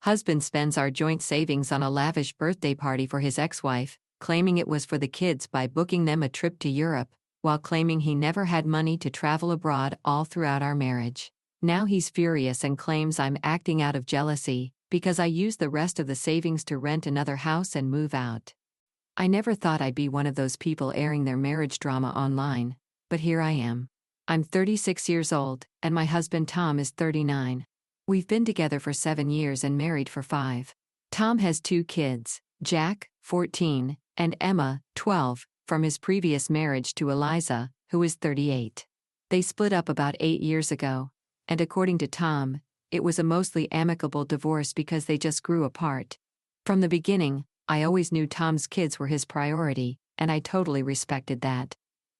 Husband spends our joint savings on a lavish birthday party for his ex-wife, claiming it was for the kids by booking them a trip to Europe, while claiming he never had money to travel abroad all throughout our marriage. Now he's furious and claims I'm acting out of jealousy, because I used the rest of the savings to rent another house and move out. I never thought I'd be one of those people airing their marriage drama online, but here I am. I'm 36 years old, and my husband Tom is 39. We've been together for 7 years and married for 5. Tom has 2 kids, Jack, 14, and Emma, 12, from his previous marriage to Eliza, who is 38. They split up about 8 years ago, and according to Tom, it was a mostly amicable divorce because they just grew apart. From the beginning, I always knew Tom's kids were his priority, and I totally respected that.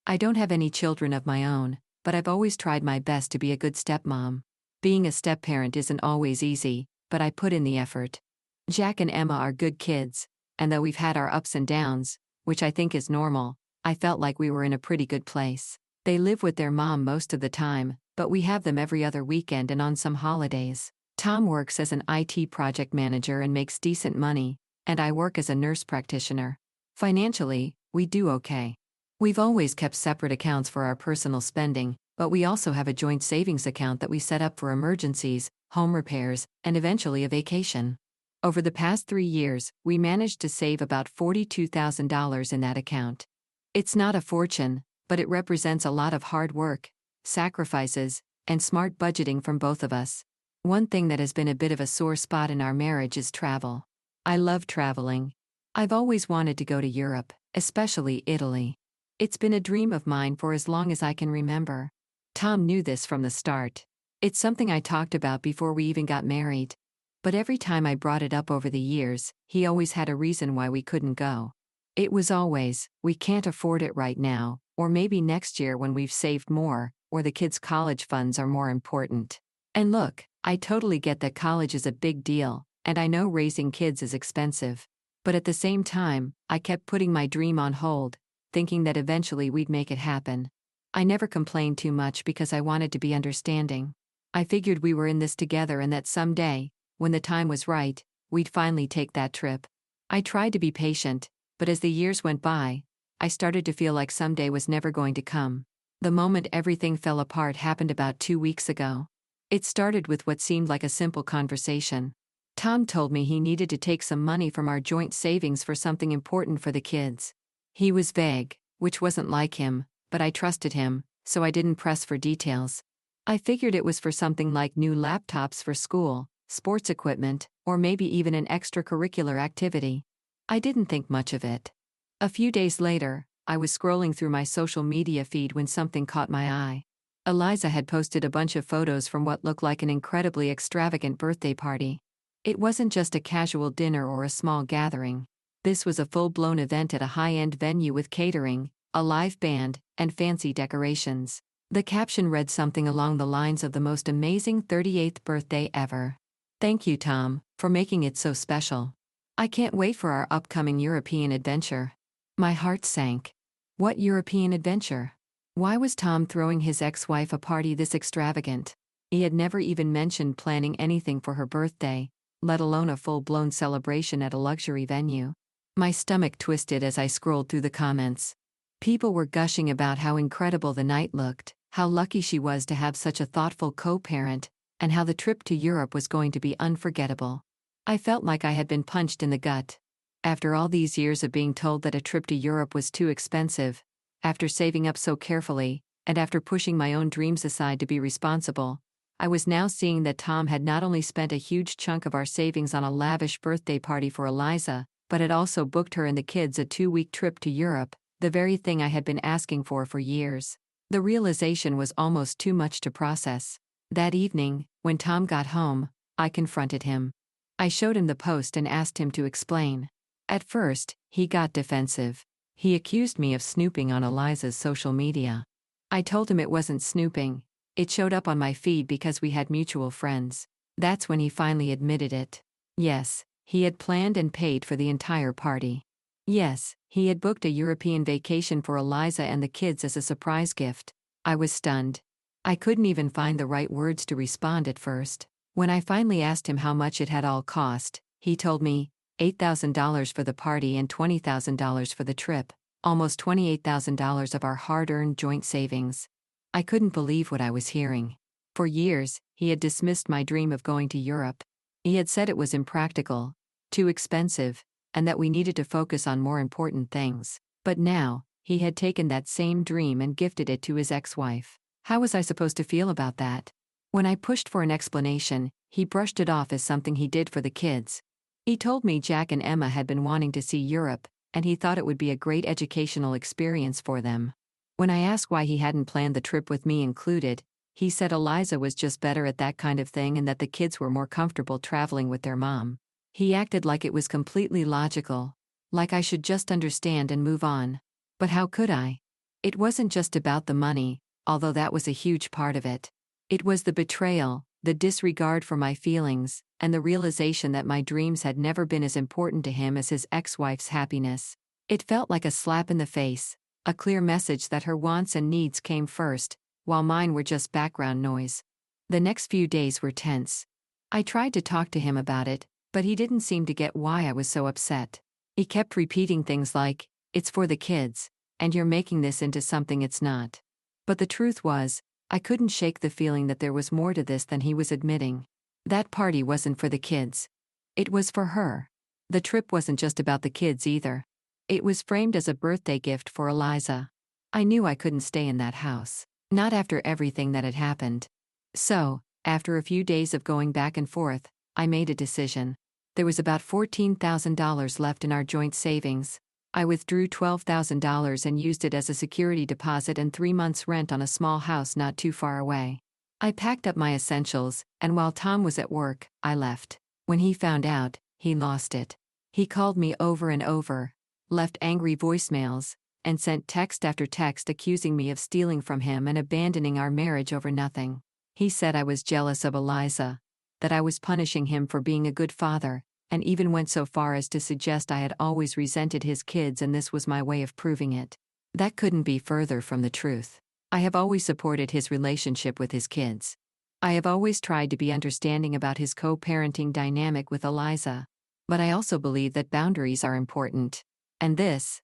I don't have any children of my own, but I've always tried my best to be a good stepmom. Being a stepparent isn't always easy, but I put in the effort. Jack and Emma are good kids, and though we've had our ups and downs, which I think is normal, I felt like we were in a pretty good place. They live with their mom most of the time, but we have them every other weekend and on some holidays. Tom works as an IT project manager and makes decent money, and I work as a nurse practitioner. Financially, we do okay. We've always kept separate accounts for our personal spending, but we also have a joint savings account that we set up for emergencies, home repairs, and eventually a vacation. Over the past 3 years, we managed to save about $42,000 in that account. It's not a fortune, but it represents a lot of hard work, sacrifices, and smart budgeting from both of us. One thing that has been a bit of a sore spot in our marriage is travel. I love traveling. I've always wanted to go to Europe, especially Italy. It's been a dream of mine for as long as I can remember. Tom knew this from the start. It's something I talked about before we even got married. But every time I brought it up over the years, he always had a reason why we couldn't go. It was always, we can't afford it right now, or maybe next year when we've saved more, or the kids' college funds are more important. And look, I totally get that college is a big deal, and I know raising kids is expensive. But at the same time, I kept putting my dream on hold, thinking that eventually we'd make it happen. I never complained too much because I wanted to be understanding. I figured we were in this together and that someday, when the time was right, we'd finally take that trip. I tried to be patient, but as the years went by, I started to feel like someday was never going to come. The moment everything fell apart happened about 2 weeks ago. It started with what seemed like a simple conversation. Tom told me he needed to take some money from our joint savings for something important for the kids. He was vague, which wasn't like him, but I trusted him, so I didn't press for details. I figured it was for something like new laptops for school, sports equipment, or maybe even an extracurricular activity. I didn't think much of it. A few days later, I was scrolling through my social media feed when something caught my eye. Eliza had posted a bunch of photos from what looked like an incredibly extravagant birthday party. It wasn't just a casual dinner or a small gathering. This was a full-blown event at a high-end venue with catering, a live band, and fancy decorations. The caption read something along the lines of the most amazing 38th birthday ever. Thank you, Tom, for making it so special. I can't wait for our upcoming European adventure. My heart sank. What European adventure? Why was Tom throwing his ex-wife a party this extravagant? He had never even mentioned planning anything for her birthday, let alone a full-blown celebration at a luxury venue. My stomach twisted as I scrolled through the comments. People were gushing about how incredible the night looked, how lucky she was to have such a thoughtful co-parent, and how the trip to Europe was going to be unforgettable. I felt like I had been punched in the gut. After all these years of being told that a trip to Europe was too expensive, after saving up so carefully, and after pushing my own dreams aside to be responsible, I was now seeing that Tom had not only spent a huge chunk of our savings on a lavish birthday party for Eliza, but had also booked her and the kids a 2-week trip to Europe, the very thing I had been asking for years. The realization was almost too much to process. That evening, when Tom got home, I confronted him. I showed him the post and asked him to explain. At first, he got defensive. He accused me of snooping on Eliza's social media. I told him it wasn't snooping. It showed up on my feed because we had mutual friends. That's when he finally admitted it. Yes, he had planned and paid for the entire party. Yes, he had booked a European vacation for Eliza and the kids as a surprise gift. I was stunned. I couldn't even find the right words to respond at first. When I finally asked him how much it had all cost, he told me $8,000 for the party and $20,000 for the trip, almost $28,000 of our hard-earned joint savings. I couldn't believe what I was hearing. For years, he had dismissed my dream of going to Europe. He had said it was impractical, too expensive, and that we needed to focus on more important things. But now, he had taken that same dream and gifted it to his ex-wife. How was I supposed to feel about that? When I pushed for an explanation, he brushed it off as something he did for the kids. He told me Jack and Emma had been wanting to see Europe, and he thought it would be a great educational experience for them. When I asked why he hadn't planned the trip with me included, he said Eliza was just better at that kind of thing and that the kids were more comfortable traveling with their mom. He acted like it was completely logical, like I should just understand and move on. But how could I? It wasn't just about the money, although that was a huge part of it. It was the betrayal, the disregard for my feelings, and the realization that my dreams had never been as important to him as his ex-wife's happiness. It felt like a slap in the face, a clear message that her wants and needs came first, while mine were just background noise. The next few days were tense. I tried to talk to him about it, but he didn't seem to get why I was so upset. He kept repeating things like, "It's for the kids, and you're making this into something it's not." But the truth was, I couldn't shake the feeling that there was more to this than he was admitting. That party wasn't for the kids. It was for her. The trip wasn't just about the kids either. It was framed as a birthday gift for Eliza. I knew I couldn't stay in that house. Not after everything that had happened. So, after a few days of going back and forth, I made a decision. There was about $14,000 left in our joint savings. I withdrew $12,000 and used it as a security deposit and 3 months' rent on a small house not too far away. I packed up my essentials, and while Tom was at work, I left. When he found out, he lost it. He called me over and over, left angry voicemails, and sent text after text accusing me of stealing from him and abandoning our marriage over nothing. He said I was jealous of Eliza, that I was punishing him for being a good father, and even went so far as to suggest I had always resented his kids and this was my way of proving it. That couldn't be further from the truth. I have always supported his relationship with his kids. I have always tried to be understanding about his co-parenting dynamic with Eliza. But I also believe that boundaries are important. And this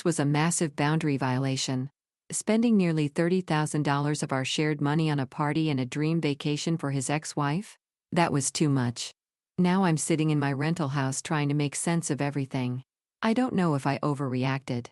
was a massive boundary violation. Spending nearly $30,000 of our shared money on a party and a dream vacation for his ex-wife? That was too much. Now I'm sitting in my rental house trying to make sense of everything. I don't know if I overreacted.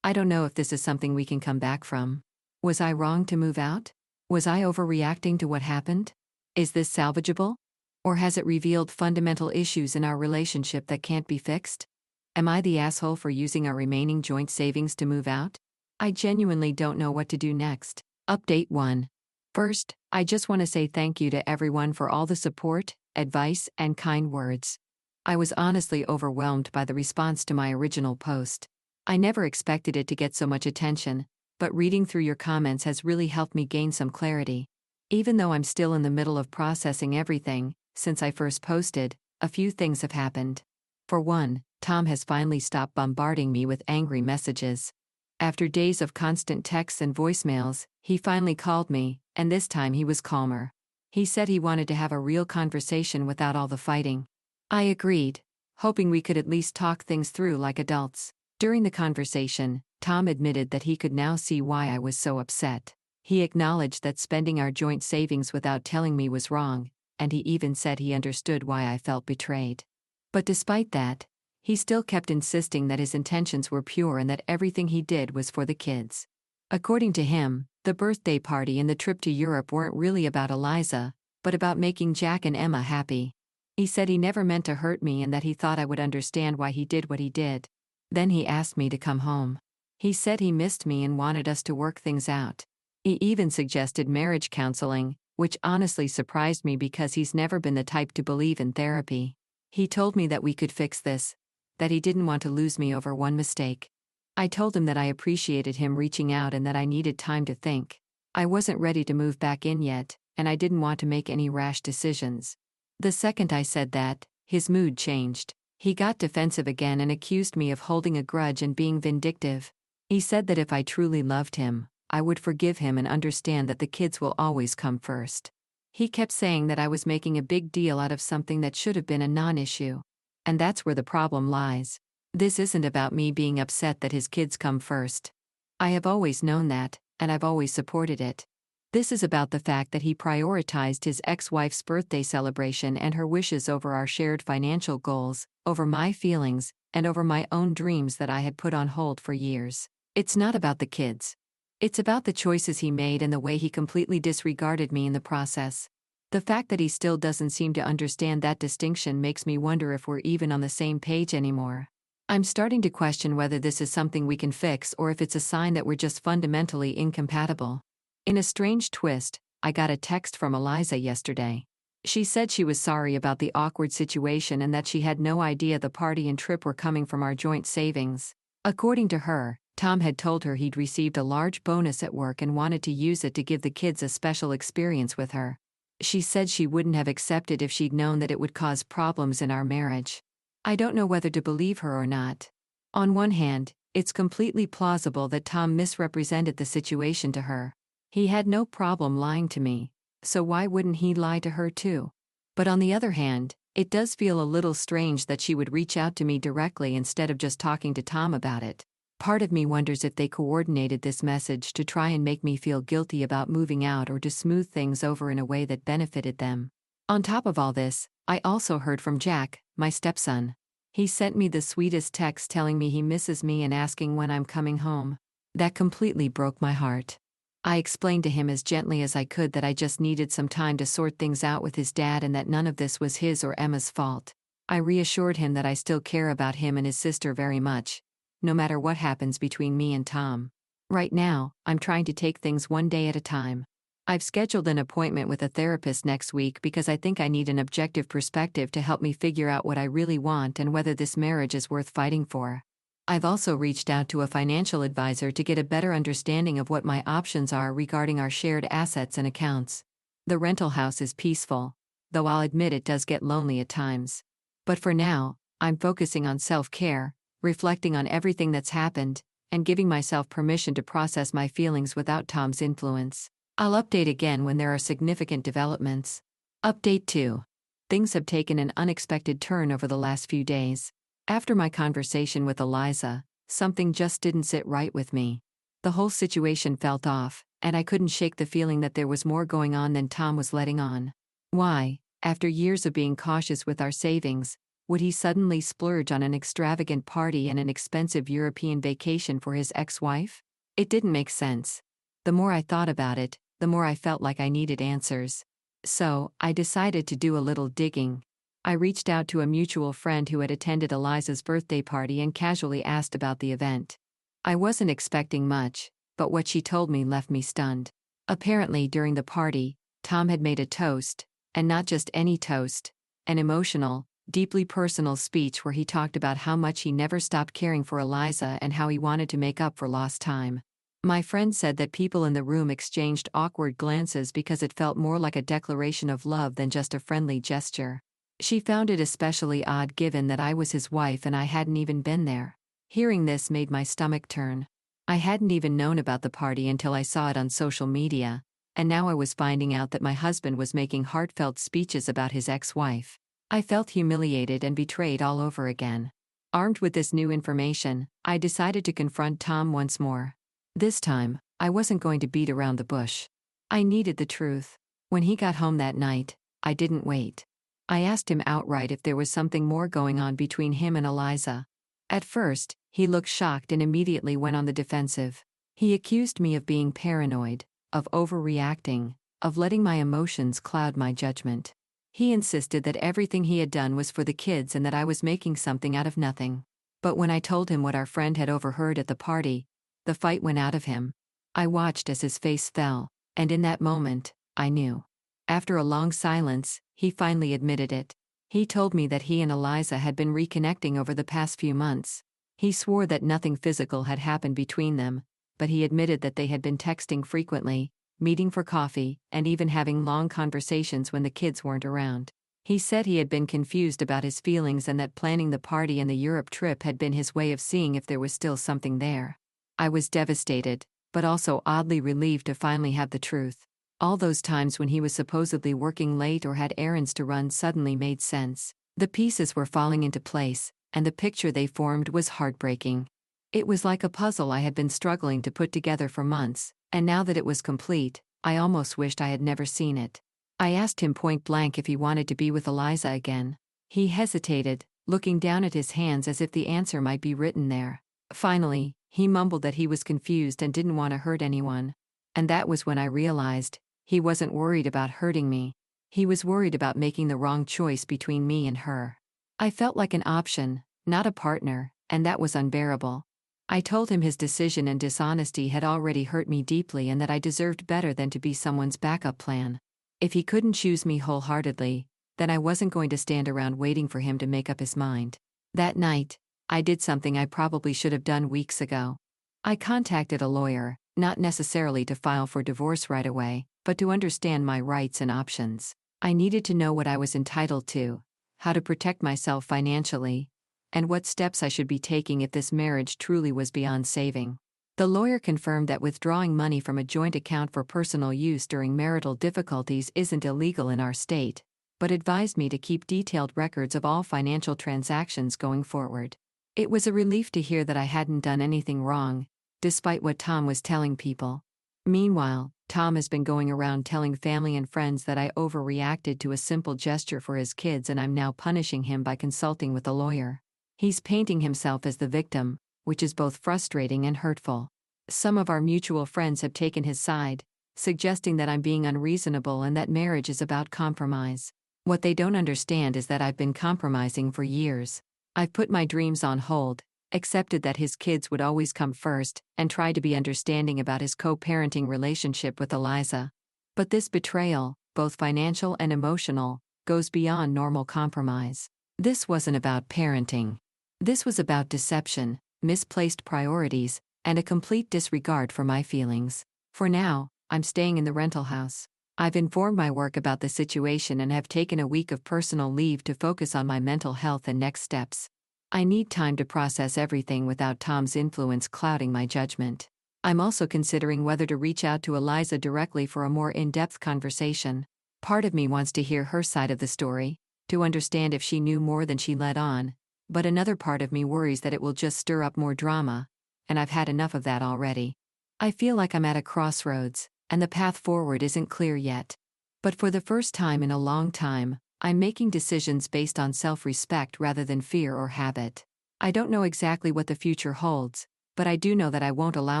I don't know if this is something we can come back from. Was I wrong to move out? Was I overreacting to what happened? Is this salvageable? Or has it revealed fundamental issues in our relationship that can't be fixed? Am I the asshole for using our remaining joint savings to move out? I genuinely don't know what to do next. Update 1. First, I just want to say thank you to everyone for all the support, advice, and kind words. I was honestly overwhelmed by the response to my original post. I never expected it to get so much attention, but reading through your comments has really helped me gain some clarity. Even though I'm still in the middle of processing everything, since I first posted, a few things have happened. For one, Tom has finally stopped bombarding me with angry messages. After days of constant texts and voicemails, he finally called me, and this time he was calmer. He said he wanted to have a real conversation without all the fighting. I agreed, hoping we could at least talk things through like adults. During the conversation, Tom admitted that he could now see why I was so upset. He acknowledged that spending our joint savings without telling me was wrong, and he even said he understood why I felt betrayed. But despite that, he still kept insisting that his intentions were pure and that everything he did was for the kids. According to him, the birthday party and the trip to Europe weren't really about Eliza, but about making Jack and Emma happy. He said he never meant to hurt me and that he thought I would understand why he did what he did. Then he asked me to come home. He said he missed me and wanted us to work things out. He even suggested marriage counseling, which honestly surprised me because he's never been the type to believe in therapy. He told me that we could fix this, that he didn't want to lose me over one mistake. I told him that I appreciated him reaching out and that I needed time to think. I wasn't ready to move back in yet, and I didn't want to make any rash decisions. The second I said that, his mood changed. He got defensive again and accused me of holding a grudge and being vindictive. He said that if I truly loved him, I would forgive him and understand that the kids will always come first. He kept saying that I was making a big deal out of something that should have been a non-issue. And that's where the problem lies. This isn't about me being upset that his kids come first. I have always known that, and I've always supported it. This is about the fact that he prioritized his ex-wife's birthday celebration and her wishes over our shared financial goals, over my feelings, and over my own dreams that I had put on hold for years. It's not about the kids. It's about the choices he made and the way he completely disregarded me in the process. The fact that he still doesn't seem to understand that distinction makes me wonder if we're even on the same page anymore. I'm starting to question whether this is something we can fix or if it's a sign that we're just fundamentally incompatible. In a strange twist, I got a text from Eliza yesterday. She said she was sorry about the awkward situation and that she had no idea the party and trip were coming from our joint savings. According to her, Tom had told her he'd received a large bonus at work and wanted to use it to give the kids a special experience with her. She said she wouldn't have accepted if she'd known that it would cause problems in our marriage. I don't know whether to believe her or not. On one hand, it's completely plausible that Tom misrepresented the situation to her. He had no problem lying to me, so why wouldn't he lie to her too? But on the other hand, it does feel a little strange that she would reach out to me directly instead of just talking to Tom about it. Part of me wonders if they coordinated this message to try and make me feel guilty about moving out or to smooth things over in a way that benefited them. On top of all this, I also heard from Jack, my stepson. He sent me the sweetest text telling me he misses me and asking when I'm coming home. That completely broke my heart. I explained to him as gently as I could that I just needed some time to sort things out with his dad and that none of this was his or Emma's fault. I reassured him that I still care about him and his sister very much, no matter what happens between me and Tom. Right now, I'm trying to take things one day at a time. I've scheduled an appointment with a therapist next week because I think I need an objective perspective to help me figure out what I really want and whether this marriage is worth fighting for. I've also reached out to a financial advisor to get a better understanding of what my options are regarding our shared assets and accounts. The rental house is peaceful, though I'll admit it does get lonely at times. But for now, I'm focusing on self-care, reflecting on everything that's happened, and giving myself permission to process my feelings without Tom's influence. I'll update again when there are significant developments. Update 2. Things have taken an unexpected turn over the last few days. After my conversation with Eliza, something just didn't sit right with me. The whole situation felt off, and I couldn't shake the feeling that there was more going on than Tom was letting on. Why, after years of being cautious with our savings, would he suddenly splurge on an extravagant party and an expensive European vacation for his ex-wife? It didn't make sense. The more I thought about it, the more I felt like I needed answers. So, I decided to do a little digging. I reached out to a mutual friend who had attended Eliza's birthday party and casually asked about the event. I wasn't expecting much, but what she told me left me stunned. Apparently, during the party, Tom had made a toast, and not just any toast, an emotional, deeply personal speech where he talked about how much he never stopped caring for Eliza and how he wanted to make up for lost time. My friend said that people in the room exchanged awkward glances because it felt more like a declaration of love than just a friendly gesture. She found it especially odd given that I was his wife and I hadn't even been there. Hearing this made my stomach turn. I hadn't even known about the party until I saw it on social media, and now I was finding out that my husband was making heartfelt speeches about his ex-wife. I felt humiliated and betrayed all over again. Armed with this new information, I decided to confront Tom once more. This time, I wasn't going to beat around the bush. I needed the truth. When he got home that night, I didn't wait. I asked him outright if there was something more going on between him and Eliza. At first, he looked shocked and immediately went on the defensive. He accused me of being paranoid, of overreacting, of letting my emotions cloud my judgment. He insisted that everything he had done was for the kids and that I was making something out of nothing. But when I told him what our friend had overheard at the party, the fight went out of him. I watched as his face fell, and in that moment, I knew. After a long silence, he finally admitted it. He told me that he and Eliza had been reconnecting over the past few months. He swore that nothing physical had happened between them, but he admitted that they had been texting frequently, meeting for coffee, and even having long conversations when the kids weren't around. He said he had been confused about his feelings and that planning the party and the Europe trip had been his way of seeing if there was still something there. I was devastated, but also oddly relieved to finally have the truth. All those times when he was supposedly working late or had errands to run suddenly made sense. The pieces were falling into place, and the picture they formed was heartbreaking. It was like a puzzle I had been struggling to put together for months, and now that it was complete, I almost wished I had never seen it. I asked him point blank if he wanted to be with Eliza again. He hesitated, looking down at his hands as if the answer might be written there. Finally, he mumbled that he was confused and didn't want to hurt anyone. And that was when I realized he wasn't worried about hurting me. He was worried about making the wrong choice between me and her. I felt like an option, not a partner, and that was unbearable. I told him his decision and dishonesty had already hurt me deeply and that I deserved better than to be someone's backup plan. If he couldn't choose me wholeheartedly, then I wasn't going to stand around waiting for him to make up his mind. That night, I did something I probably should have done weeks ago. I contacted a lawyer, not necessarily to file for divorce right away, but to understand my rights and options. I needed to know what I was entitled to, how to protect myself financially, and what steps I should be taking if this marriage truly was beyond saving. The lawyer confirmed that withdrawing money from a joint account for personal use during marital difficulties isn't illegal in our state, but advised me to keep detailed records of all financial transactions going forward. It was a relief to hear that I hadn't done anything wrong, despite what Tom was telling people. Meanwhile, Tom has been going around telling family and friends that I overreacted to a simple gesture for his kids and I'm now punishing him by consulting with a lawyer. He's painting himself as the victim, which is both frustrating and hurtful. Some of our mutual friends have taken his side, suggesting that I'm being unreasonable and that marriage is about compromise. What they don't understand is that I've been compromising for years. I've put my dreams on hold, accepted that his kids would always come first, and tried to be understanding about his co-parenting relationship with Eliza. But this betrayal, both financial and emotional, goes beyond normal compromise. This wasn't about parenting. This was about deception, misplaced priorities, and a complete disregard for my feelings. For now, I'm staying in the rental house. I've informed my work about the situation and have taken a week of personal leave to focus on my mental health and next steps. I need time to process everything without Tom's influence clouding my judgment. I'm also considering whether to reach out to Eliza directly for a more in-depth conversation. Part of me wants to hear her side of the story, to understand if she knew more than she let on, but another part of me worries that it will just stir up more drama, and I've had enough of that already. I feel like I'm at a crossroads, and the path forward isn't clear yet. But for the first time in a long time, I'm making decisions based on self-respect rather than fear or habit. I don't know exactly what the future holds, but I do know that I won't allow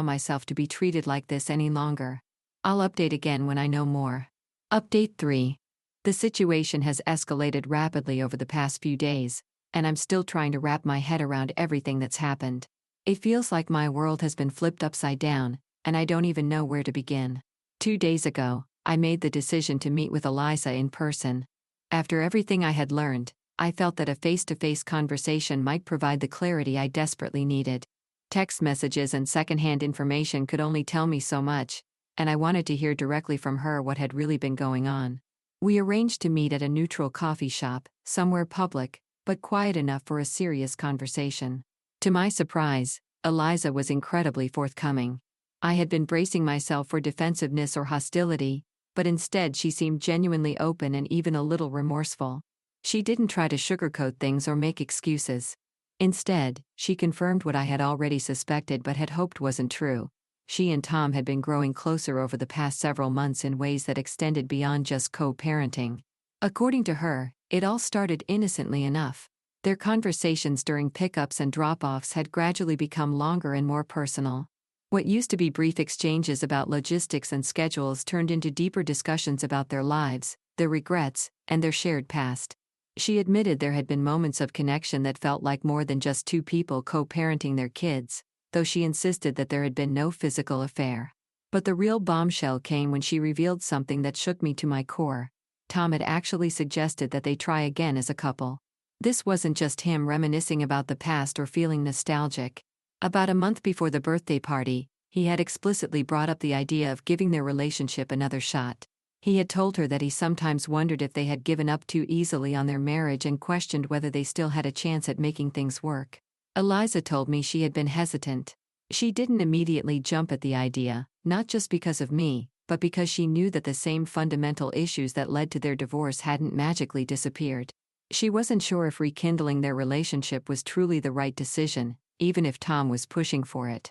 myself to be treated like this any longer. I'll update again when I know more. Update 3. The situation has escalated rapidly over the past few days, and I'm still trying to wrap my head around everything that's happened. It feels like my world has been flipped upside down, and I don't even know where to begin. 2 days ago, I made the decision to meet with Eliza in person. After everything I had learned, I felt that a face-to-face conversation might provide the clarity I desperately needed. Text messages and secondhand information could only tell me so much, and I wanted to hear directly from her what had really been going on. We arranged to meet at a neutral coffee shop, somewhere public, but quiet enough for a serious conversation. To my surprise, Eliza was incredibly forthcoming. I had been bracing myself for defensiveness or hostility, but instead she seemed genuinely open and even a little remorseful. She didn't try to sugarcoat things or make excuses. Instead, she confirmed what I had already suspected but had hoped wasn't true. She and Tom had been growing closer over the past several months in ways that extended beyond just co-parenting. According to her, it all started innocently enough. Their conversations during pickups and drop-offs had gradually become longer and more personal. What used to be brief exchanges about logistics and schedules turned into deeper discussions about their lives, their regrets, and their shared past. She admitted there had been moments of connection that felt like more than just two people co-parenting their kids, though she insisted that there had been no physical affair. But the real bombshell came when she revealed something that shook me to my core. Tom had actually suggested that they try again as a couple. This wasn't just him reminiscing about the past or feeling nostalgic. About a month before the birthday party, he had explicitly brought up the idea of giving their relationship another shot. He had told her that he sometimes wondered if they had given up too easily on their marriage and questioned whether they still had a chance at making things work. Eliza told me she had been hesitant. She didn't immediately jump at the idea, not just because of me, but because she knew that the same fundamental issues that led to their divorce hadn't magically disappeared. She wasn't sure if rekindling their relationship was truly the right decision, even if Tom was pushing for it.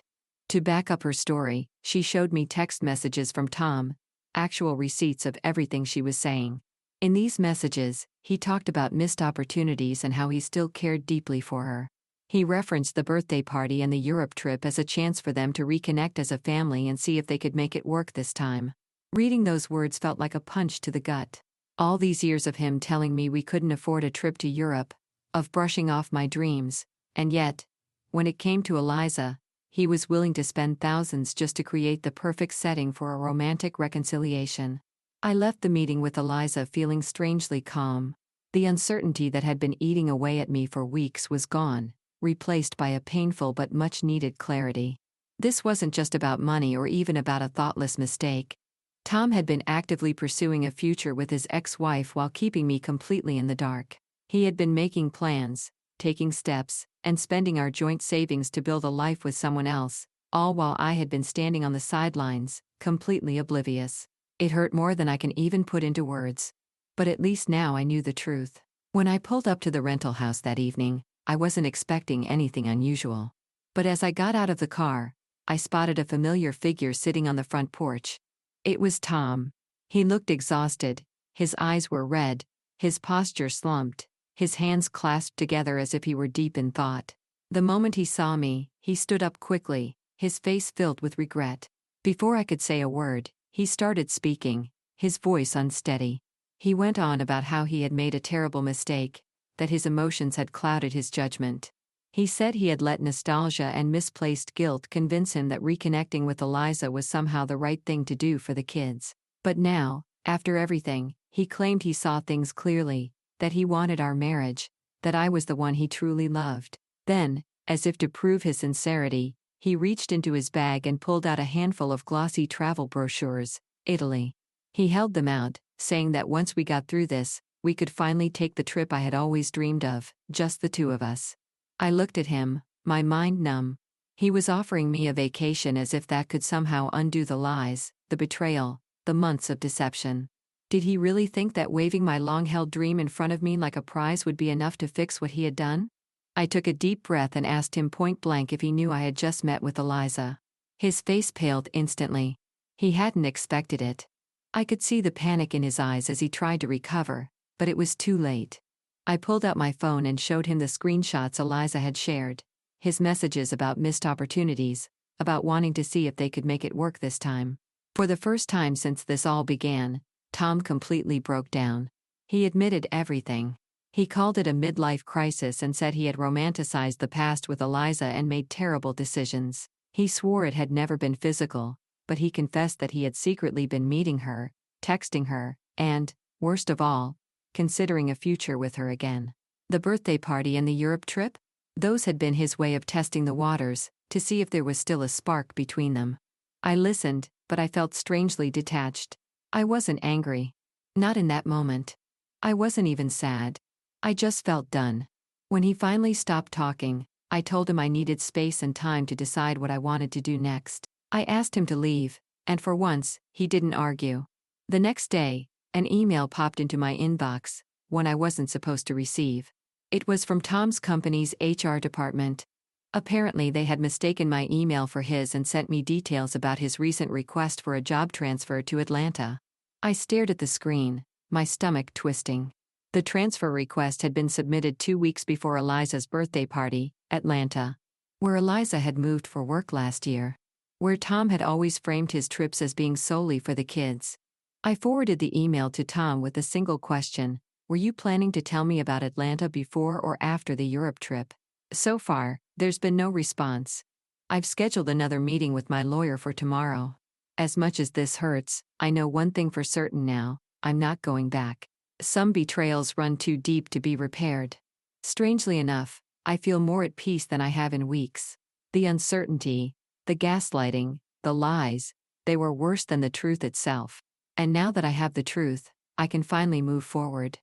To back up her story, she showed me text messages from Tom, actual receipts of everything she was saying. In these messages, he talked about missed opportunities and how he still cared deeply for her. He referenced the birthday party and the Europe trip as a chance for them to reconnect as a family and see if they could make it work this time. Reading those words felt like a punch to the gut. All these years of him telling me we couldn't afford a trip to Europe, of brushing off my dreams, and yet, when it came to Eliza, he was willing to spend thousands just to create the perfect setting for a romantic reconciliation. I left the meeting with Eliza feeling strangely calm. The uncertainty that had been eating away at me for weeks was gone, replaced by a painful but much-needed clarity. This wasn't just about money or even about a thoughtless mistake. Tom had been actively pursuing a future with his ex-wife while keeping me completely in the dark. He had been making plans, taking steps, and spending our joint savings to build a life with someone else, all while I had been standing on the sidelines, completely oblivious. It hurt more than I can even put into words. But at least now I knew the truth. When I pulled up to the rental house that evening, I wasn't expecting anything unusual. But as I got out of the car, I spotted a familiar figure sitting on the front porch. It was Tom. He looked exhausted, his eyes were red, his posture slumped, his hands clasped together as if he were deep in thought. The moment he saw me, he stood up quickly, his face filled with regret. Before I could say a word, he started speaking, his voice unsteady. He went on about how he had made a terrible mistake, that his emotions had clouded his judgment. He said he had let nostalgia and misplaced guilt convince him that reconnecting with Eliza was somehow the right thing to do for the kids. But now, after everything, he claimed he saw things clearly, that he wanted our marriage, that I was the one he truly loved. Then, as if to prove his sincerity, he reached into his bag and pulled out a handful of glossy travel brochures. Italy. He held them out, saying that once we got through this, we could finally take the trip I had always dreamed of, just the two of us. I looked at him, my mind numb. He was offering me a vacation as if that could somehow undo the lies, the betrayal, the months of deception. Did he really think that waving my long-held dream in front of me like a prize would be enough to fix what he had done? I took a deep breath and asked him point-blank if he knew I had just met with Eliza. His face paled instantly. He hadn't expected it. I could see the panic in his eyes as he tried to recover, but it was too late. I pulled out my phone and showed him the screenshots Eliza had shared, his messages about missed opportunities, about wanting to see if they could make it work this time. For the first time since this all began, Tom completely broke down. He admitted everything. He called it a midlife crisis and said he had romanticized the past with Eliza and made terrible decisions. He swore it had never been physical, but he confessed that he had secretly been meeting her, texting her, and, worst of all, considering a future with her again. The birthday party and the Europe trip? Those had been his way of testing the waters, to see if there was still a spark between them. I listened, but I felt strangely detached. I wasn't angry. Not in that moment. I wasn't even sad. I just felt done. When he finally stopped talking, I told him I needed space and time to decide what I wanted to do next. I asked him to leave, and for once, he didn't argue. The next day, an email popped into my inbox, one I wasn't supposed to receive. It was from Tom's company's HR department. Apparently they had mistaken my email for his and sent me details about his recent request for a job transfer to Atlanta. I stared at the screen, my stomach twisting. The transfer request had been submitted 2 weeks before Eliza's birthday party, Atlanta. Where Eliza had moved for work last year. Where Tom had always framed his trips as being solely for the kids. I forwarded the email to Tom with a single question: were you planning to tell me about Atlanta before or after the Europe trip? So far, there's been no response. I've scheduled another meeting with my lawyer for tomorrow. As much as this hurts, I know one thing for certain now: I'm not going back. Some betrayals run too deep to be repaired. Strangely enough, I feel more at peace than I have in weeks. The uncertainty, the gaslighting, the lies, they were worse than the truth itself. And now that I have the truth, I can finally move forward.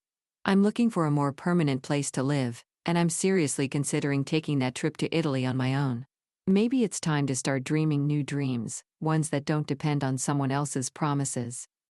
I'm looking for a more permanent place to live, and I'm seriously considering taking that trip to Italy on my own. Maybe it's time to start dreaming new dreams, ones that don't depend on someone else's promises.